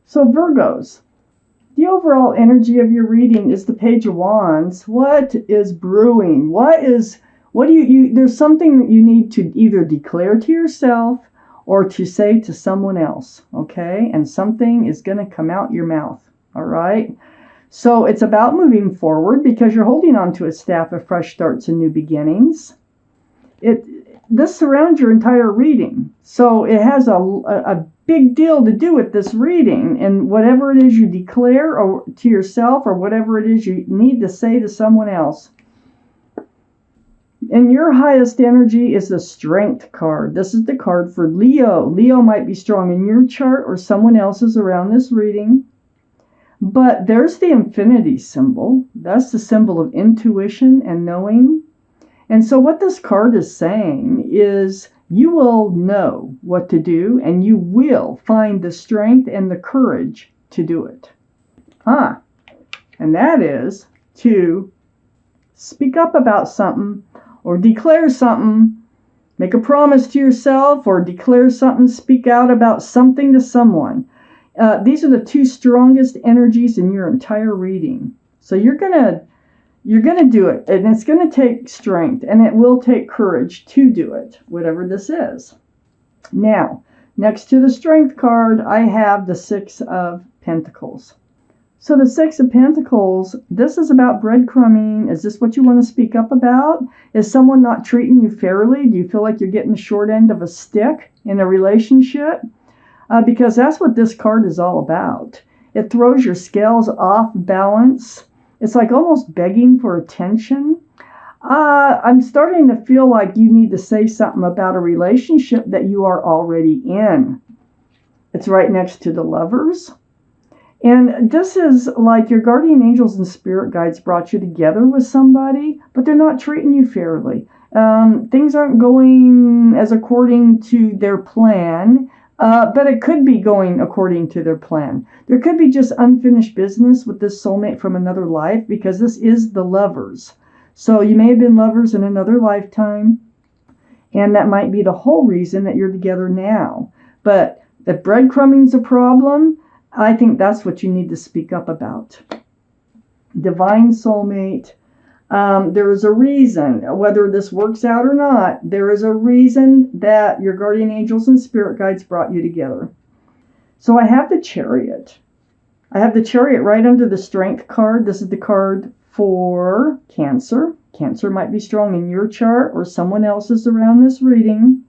So Virgos, the overall energy of your reading is the Page of Wands. What is brewing? What do you there's something that you need to either declare to yourself or to say to someone else, okay? And something is going to come out your mouth, all right? So it's about moving forward because you're holding on to a staff of fresh starts and new beginnings. This surrounds your entire reading. So it has a big deal to do with this reading, and whatever it is you declare or to yourself or whatever it is you need to say to someone else. And your highest energy is the Strength card. This is the card for Leo. Leo might be strong in your chart or someone else's around this reading. But there's the infinity symbol. That's the symbol of intuition and knowing. And so what this card is saying is you will know what to do and you will find the strength and the courage to do it. And that is to speak up about something or declare something, make a promise to yourself or declare something, speak out about something to someone. These are the two strongest energies in your entire reading. So you're gonna do it, and it's gonna take strength, and it will take courage to do it, whatever this is. Now, next to the Strength card, I have the Six of Pentacles. So the Six of Pentacles, this is about breadcrumbing. Is this what you want to speak up about? Is someone not treating you fairly? Do you feel like you're getting the short end of a stick in a relationship? Because that's what this card is all about. It throws your scales off balance. It's like almost begging for attention. I'm starting to feel like you need to say something about a relationship that you are already in. It's right next to the Lovers. And this is like your guardian angels and spirit guides brought you together with somebody, but they're not treating you fairly. Things aren't going as according to their plan. But it could be going according to their plan. There could be just unfinished business with this soulmate from another life because this is the Lovers. So you may have been lovers in another lifetime, and that might be the whole reason that you're together now. But if breadcrumbing's a problem, I think that's what you need to speak up about. Divine soulmate. There is a reason, whether this works out or not, there is a reason that your guardian angels and spirit guides brought you together. So I have the Chariot. I have the Chariot right under the Strength card. This is the card for Cancer. Cancer might be strong in your chart or someone else's around this reading.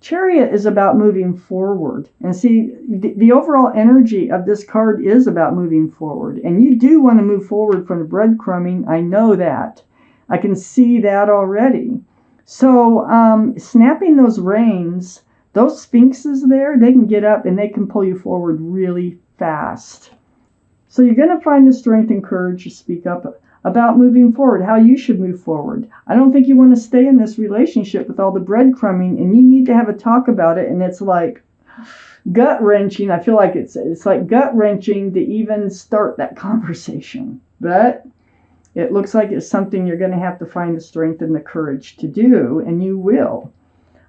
Chariot is about moving forward. And see, the overall energy of this card is about moving forward. And you do want to move forward from the breadcrumbing. I know that. I can see that already. So snapping those reins, those sphinxes there, they can get up and they can pull you forward really fast. So you're going to find the strength and courage to speak up about moving forward, how you should move forward. I don't think you want to stay in this relationship with all the breadcrumbing, and you need to have a talk about it. And it's like gut-wrenching. I feel like it's like gut-wrenching to even start that conversation. But it looks like it's something you're going to have to find the strength and the courage to do, and you will.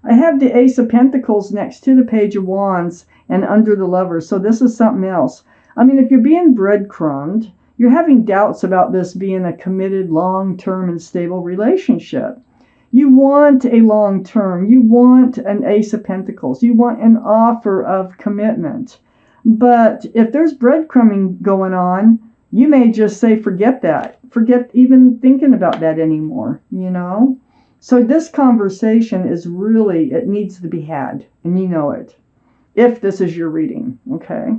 I have the Ace of Pentacles next to the Page of Wands and under the Lovers. So this is something else. I mean, if you're being breadcrumbed, you're having doubts about this being a committed, long-term, and stable relationship. You want a long-term. You want an Ace of Pentacles. You want an offer of commitment. But if there's breadcrumbing going on, you may just say, forget that. Forget even thinking about that anymore, you know? So this conversation is really, it needs to be had, and you know it, if this is your reading, okay?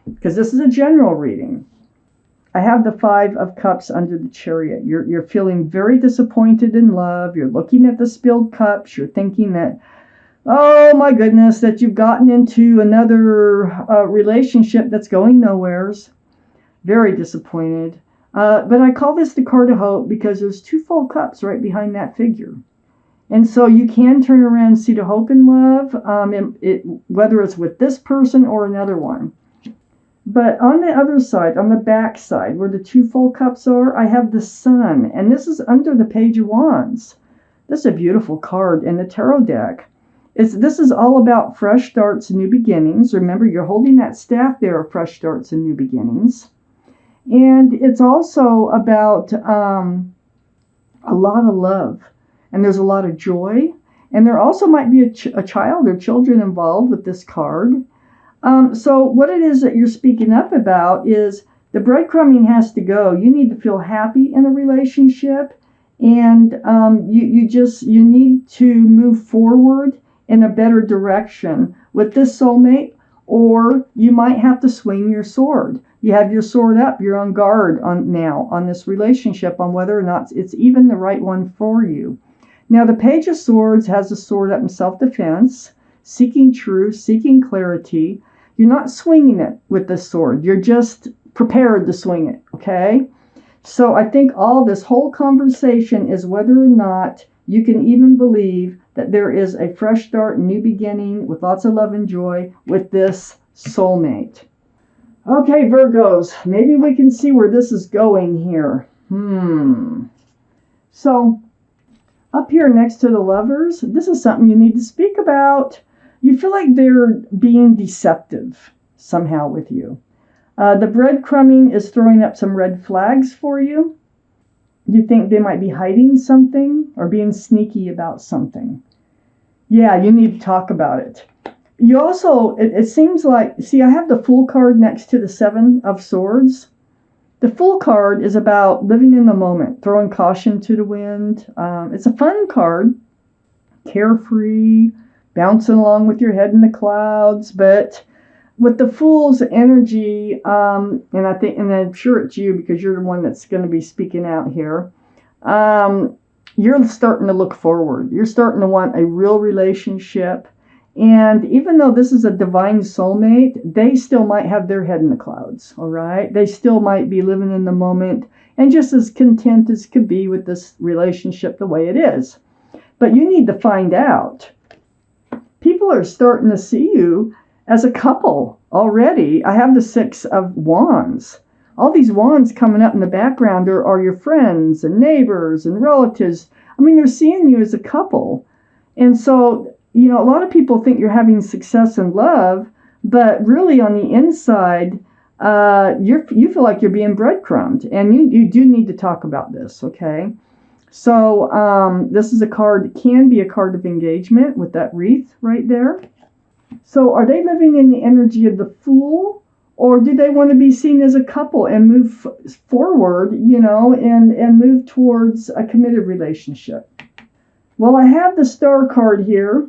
Because this is a general reading. I have the Five of Cups under the Chariot. You're feeling very disappointed in love. You're looking at the spilled cups. You're thinking that, oh my goodness, that you've gotten into another relationship that's going nowheres. Very disappointed. But I call this the card of hope because there's two full cups right behind that figure. And so you can turn around and see the hope in love, whether it's with this person or another one. But on the other side, on the back side, where the two full cups are, I have the Sun. And this is under the Page of Wands. This is a beautiful card in the tarot deck. This is all about fresh starts and new beginnings. Remember, you're holding that staff there of fresh starts and new beginnings. And it's also about a lot of love. And there's a lot of joy. And there also might be a child or children involved with this card. So what it is that you're speaking up about is the breadcrumbing has to go. You need to feel happy in a relationship. And you need to move forward in a better direction with this soulmate, or you might have to swing your sword. You have your sword up. You're on guard now on this relationship, on whether or not it's even the right one for you. Now, the Page of Swords has a sword up in self-defense, seeking truth, seeking clarity. You're not swinging it with this sword. You're just prepared to swing it, okay? So I think this whole conversation is whether or not you can even believe that there is a fresh start, new beginning with lots of love and joy with this soulmate. Okay, Virgos, maybe we can see where this is going here. So up here next to the Lovers, this is something you need to speak about. You feel like they're being deceptive somehow with you. The breadcrumbing is throwing up some red flags for you. You think they might be hiding something or being sneaky about something. Yeah, you need to talk about it. You also, it seems like, see, I have the Fool card next to the Seven of Swords. The Fool card is about living in the moment, throwing caution to the wind. It's a fun card, carefree, bouncing along with your head in the clouds, but with the Fool's energy, and I'm sure it's you because you're the one that's going to be speaking out here, you're starting to look forward. You're starting to want a real relationship. And even though this is a divine soulmate, they still might have their head in the clouds, all right? They still might be living in the moment and just as content as could be with this relationship the way it is. But you need to find out. People are starting to see you as a couple already. I have the Six of Wands. All these wands coming up in the background are your friends and neighbors and relatives. I mean, they're seeing you as a couple. And so, a lot of people think you're having success in love, but really on the inside, you feel like you're being breadcrumbed. And you do need to talk about this, okay? So this is a card that can be a card of engagement with that wreath right there. So are they living in the energy of the Fool, or do they want to be seen as a couple and move forward, and move towards a committed relationship? Well, I have the Star card here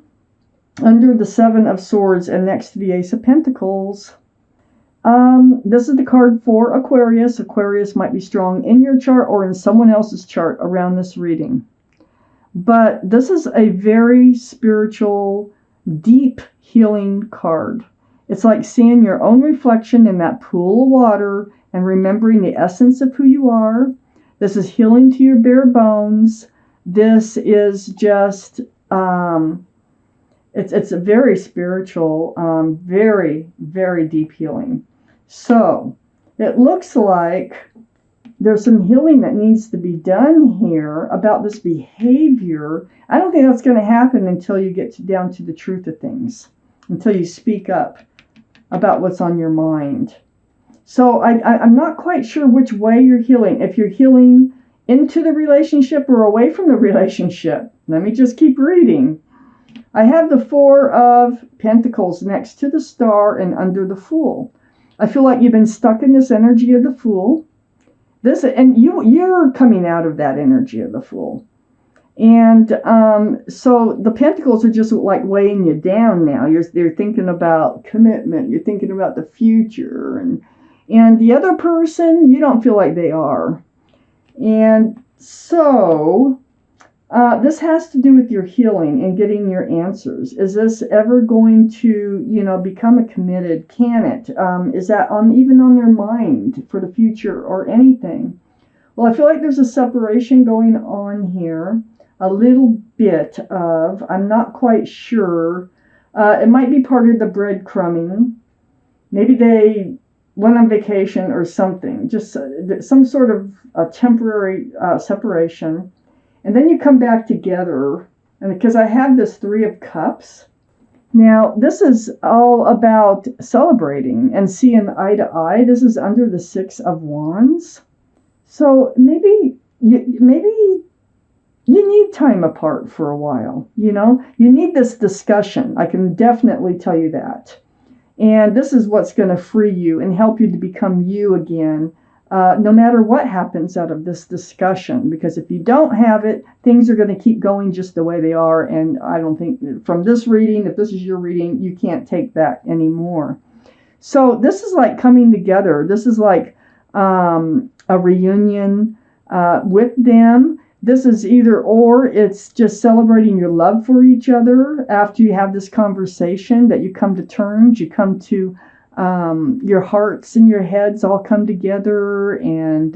under the Seven of Swords and next to the Ace of Pentacles. This is the card for Aquarius. Aquarius might be strong in your chart or in someone else's chart around this reading. But this is a very spiritual, deep healing card. It's like seeing your own reflection in that pool of water and remembering the essence of who you are. This is healing to your bare bones. This is just, it's a very spiritual, very, very deep healing. So it looks like there's some healing that needs to be done here about this behavior. I don't think that's going to happen until you get down to the truth of things, until you speak up about what's on your mind. So I'm not quite sure which way you're healing. If you're healing into the relationship or away from the relationship. Let me just keep reading. I have the Four of Pentacles next to the Star and under the Fool. I feel like you've been stuck in this energy of the Fool. And you're coming out of that energy of the Fool. And so the Pentacles are just like weighing you down now. You're thinking about commitment. You're thinking about the future. And the other person, you don't feel like they are. And so this has to do with your healing and getting your answers. Is this ever going to, become a committed? Can it? Is that even on their mind for the future or anything? Well, I feel like there's a separation going on here. A little bit of, I'm not quite sure. It might be part of the breadcrumbing. Maybe they went on vacation or something. Just some sort of a temporary separation. And then you come back together. And because I have this Three of Cups, Now, this is all about celebrating and seeing eye to eye. This is under the Six of Wands. So maybe you need time apart for a while. You need this discussion. I can definitely tell you that. And this is what's going to free you and help you to become you again, no matter what happens out of this discussion. Because if you don't have it, things are going to keep going just the way they are. And I don't think from this reading, if this is your reading, you can't take that anymore. So this is like coming together. This is like a reunion with them. This is either or. It's just celebrating your love for each other after you have this conversation, that you come to terms, you come to your hearts and your heads all come together, and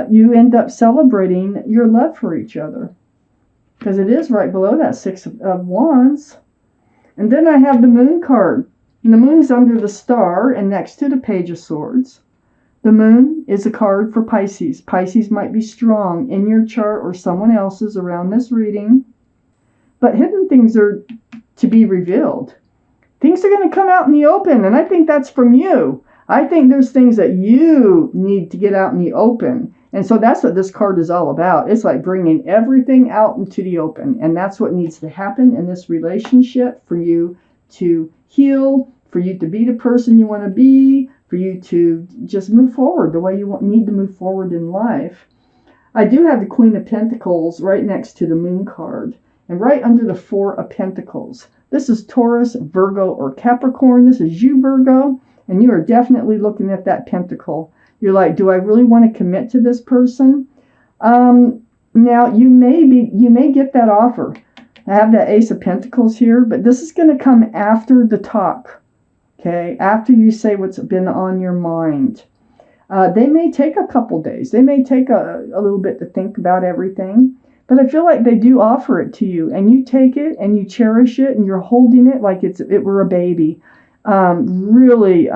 you end up celebrating your love for each other, because it is right below that Six of Wands. And then I have the Moon card. And the Moon's under the Star and next to the Page of Swords. The Moon is a card for Pisces. Pisces might be strong in your chart or someone else's around this reading. But hidden things are to be revealed. Things are going to come out in the open, and I think that's from you. I think there's things that you need to get out in the open. And so that's what this card is all about. It's like bringing everything out into the open. And that's what needs to happen in this relationship for you to heal, for you to be the person you want to be, for you to just move forward the way you need to move forward in life. I do have the Queen of Pentacles right next to the Moon card and right under the Four of Pentacles. This is Taurus, Virgo, or Capricorn. This is you, Virgo, and you are definitely looking at that pentacle. You're like, do I really want to commit to this person? Now, you may get that offer. I have that Ace of Pentacles here, but this is going to come after the talk. Okay, after you say what's been on your mind. They may take a couple days. They may take a little bit to think about everything. But I feel like they do offer it to you. And you take it and you cherish it and you're holding it like it were a baby. Really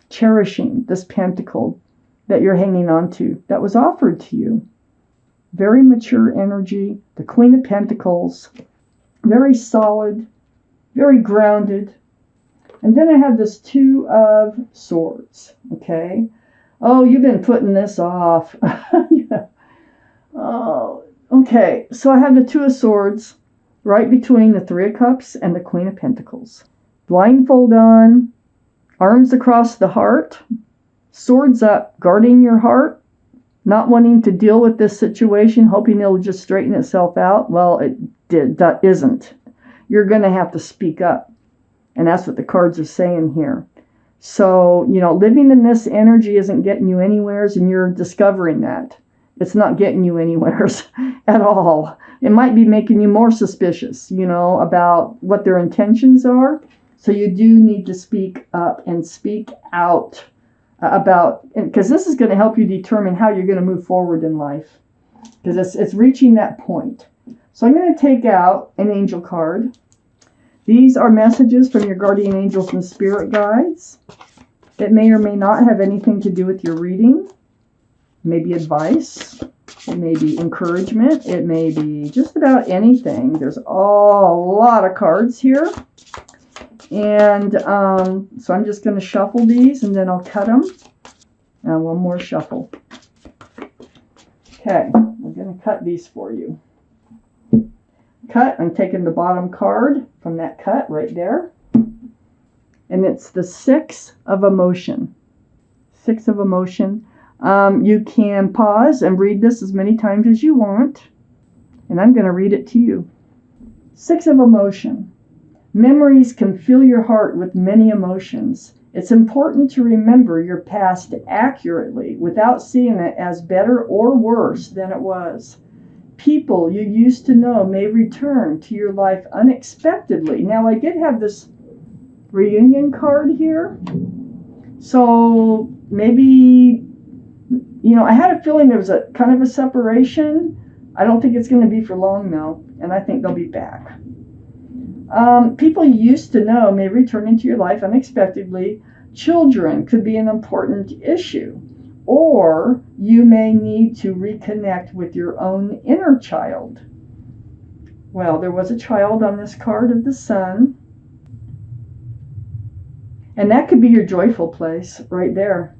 cherishing this pentacle that you're hanging on to that was offered to you. Very mature energy. The Queen of Pentacles. Very solid. Very grounded. And then I have this Two of Swords, okay? Oh, you've been putting this off. Yeah. Oh, okay. So I have the Two of Swords right between the Three of Cups and the Queen of Pentacles. Blindfold on, arms across the heart, swords up, guarding your heart, not wanting to deal with this situation, hoping it'll just straighten itself out. Well, that isn't. You're going to have to speak up. And that's what the cards are saying here. So, living in this energy isn't getting you anywheres, and you're discovering that. It's not getting you anywheres at all. It might be making you more suspicious, about what their intentions are. So you do need to speak up and speak out because this is going to help you determine how you're going to move forward in life. Because it's reaching that point. So I'm going to take out an angel card. These are messages from your guardian angels and spirit guides. It may or may not have anything to do with your reading. It may be advice. It may be encouragement. It may be just about anything. There's a lot of cards here. And so I'm just going to shuffle these and then I'll cut them. And one more shuffle. Okay, we're going to cut these for you. Cut. I'm taking the bottom card from that cut right there. And it's the Six of Emotion. Six of Emotion. You can pause and read this as many times as you want. And I'm going to read it to you. Six of Emotion. Memories can fill your heart with many emotions. It's important to remember your past accurately without seeing it as better or worse than it was. People you used to know may return to your life unexpectedly. Now, I did have this reunion card here. So maybe, I had a feeling there was a kind of a separation. I don't think it's going to be for long, though. And I think they'll be back. People you used to know may return into your life unexpectedly. Children could be an important issue. Or you may need to reconnect with your own inner child. Well, there was a child on this card of the Sun. And that could be your joyful place right there.